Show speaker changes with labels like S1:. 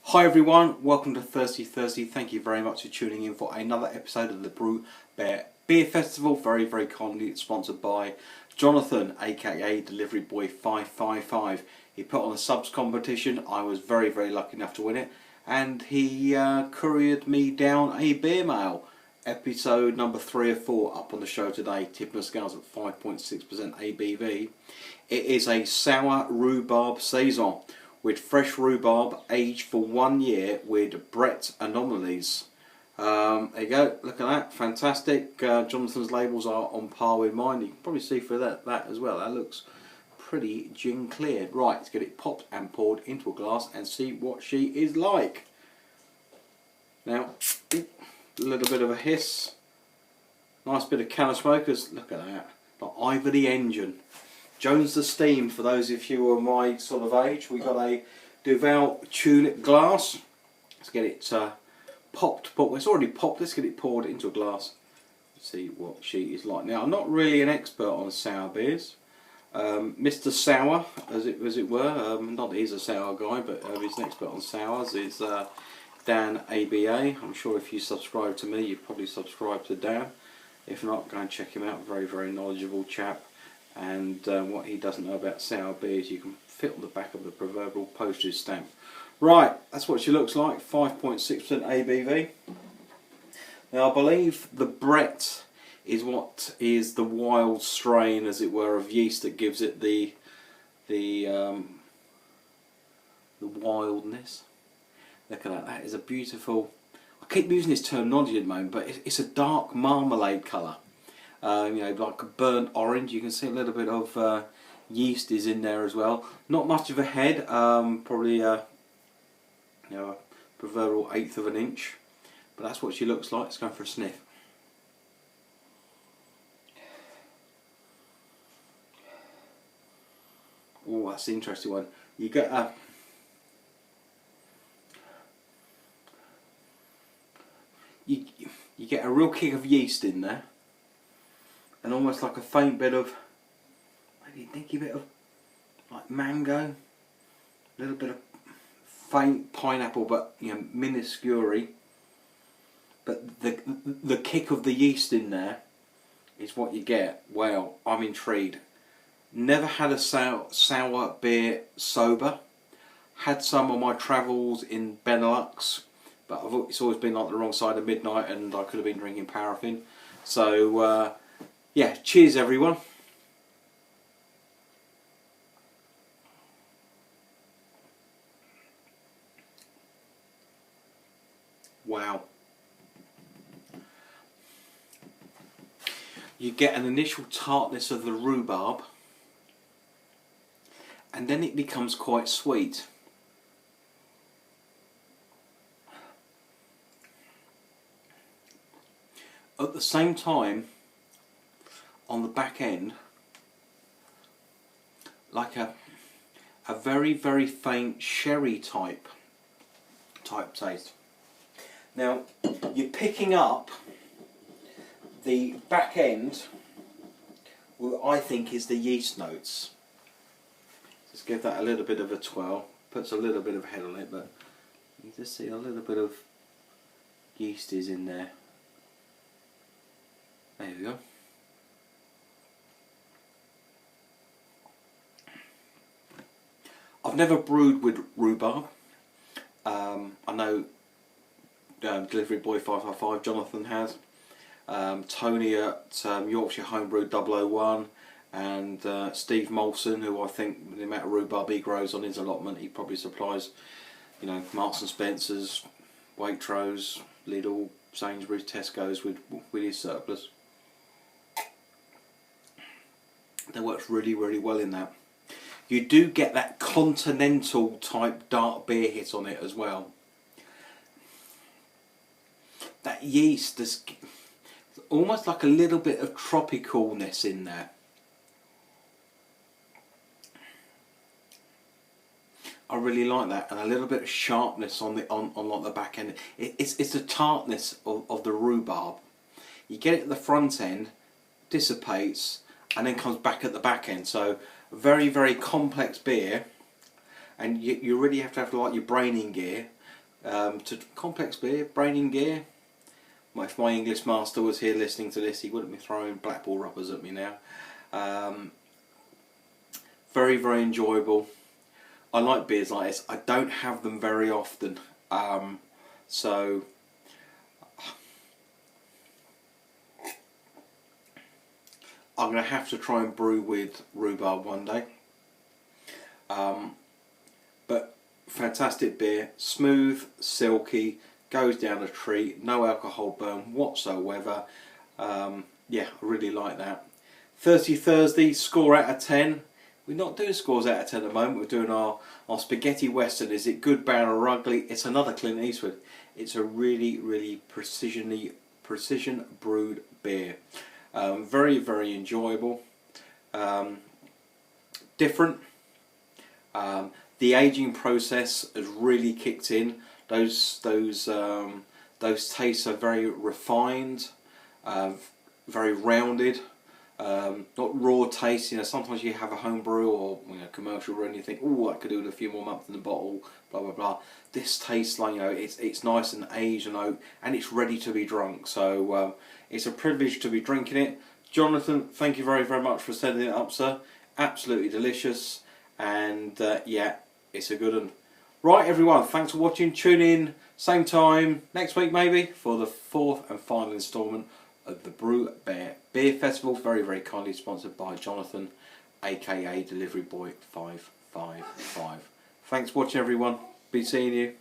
S1: Hi everyone, welcome to Thirsty Thursday. Thank you very much for tuning in for another episode of the BrewBear Beer Festival. Very kindly sponsored by Jonathan, aka Deliveryboy555. He put on a subs competition. I was very lucky enough to win it, and he couriered me down a beer mail. Episode number 3 or 4 up on the show today. Tipping scales at 5.6% ABV. It is a sour rhubarb saison with fresh rhubarb aged for 1 year with Brett anomalies. There you go, look at that, fantastic. Jonathan's labels are on par with mine. You can probably see through that as well. That looks pretty gin cleared. Right, let's get it popped and poured into a glass and see what she is like. Now, a little bit of a hiss. Nice bit of can of smokers. Look at that. Like Ivor the Engine. Jones the Steam, for those of you who are my sort of age. We've got a Duvel tulip glass. Let's get it popped. It's already popped. Let's get it poured into a glass. Let's see what she is like. Now, I'm not really an expert on sour beers. Mr. Sour, as it were, not that he's a sour guy, but he's an expert on sours, is Dan ABA. I'm sure if you subscribe to me, you've probably subscribed to Dan. If not, go and check him out. Very knowledgeable chap. And what he doesn't know about sour beers, you can fit on the back of the proverbial postage stamp. Right, that's what she looks like. 5.6% ABV. Now, I believe the Brett is what is the wild strain, as it were, of yeast that gives it the wildness. Look at that. That is a beautiful. I keep using this terminology at the moment, but it's a dark marmalade colour. You know, like a burnt orange. You can see a little bit of yeast is in there as well. Not much of a head, probably you know, a proverbial 1/8 of an inch. But that's what she looks like. Let's go for a sniff. Oh, that's the interesting one. You get a you get a real kick of yeast in there. And almost like a faint bit of, maybe a dinky bit of like mango, a little bit of faint pineapple, but you know, minuscule. But the kick of the yeast in there is what you get. Well, I'm intrigued. Never had a sour beer sober. Had some on my travels in Benelux, but it's always been like the wrong side of midnight, and I could have been drinking paraffin. So. Yeah, cheers everyone. Wow. You get an initial tartness of the rhubarb, and then it becomes quite sweet. At the same time, on the back end, like a very faint sherry type taste. Now you're picking up the back end, what I think is the yeast notes. Just give that a little bit of a twirl. Puts a little bit of head on it, but you just see a little bit of yeast is in there. There we go. I've never brewed with rhubarb. I know Deliveryboy555, Jonathan has. Tony at Yorkshire Homebrew 001, and Steve Molson, who I think the amount of rhubarb he grows on his allotment, he probably supplies, you know, Marks and Spencer's, Waitrose, Lidl, Sainsbury's, Tesco's with his surplus. That works really well in that. You do get that continental type dark beer hit on it as well. That yeast is almost like a little bit of tropicalness in there. I really like that, and a little bit of sharpness on like the back end. It's the tartness of the rhubarb. You get it at the front end, dissipates, and then comes back at the back end. So very complex beer, and you really have to have like your brain in gear to complex beer, brain in gear. If my English master was here listening to this, he wouldn't be throwing blackball rubbers at me now. Very, very enjoyable. I like beers like this. I don't have them very often, so I'm going to have to try and brew with rhubarb one day. But fantastic beer, smooth, silky, goes down a treat, no alcohol burn whatsoever. Yeah, I really like that. Thirsty Thursday, score out of 10. We're not doing scores out of 10 at the moment. We're doing our spaghetti western. Is it good, bad or ugly? It's another Clint Eastwood. It's a really, really precision brewed beer. Very, very enjoyable. Different. The aging process has really kicked in. Those tastes are very refined, very rounded. Not raw taste. Sometimes you have a home brew or commercial brew and you think, oh, I could do it a few more months in the bottle. Blah blah blah. This tastes like it's nice and aged and oak, and it's ready to be drunk. So it's a privilege to be drinking it. Jonathan, thank you very, very much for sending it up, sir. Absolutely delicious, and yeah, it's a good one. Right, everyone, thanks for watching. Tune in same time next week maybe for the 4th and final instalment of the BrewBear Beer Festival. Very, very kindly sponsored by Jonathan, aka Deliveryboy555. Thanks for watching, everyone. Be seeing you.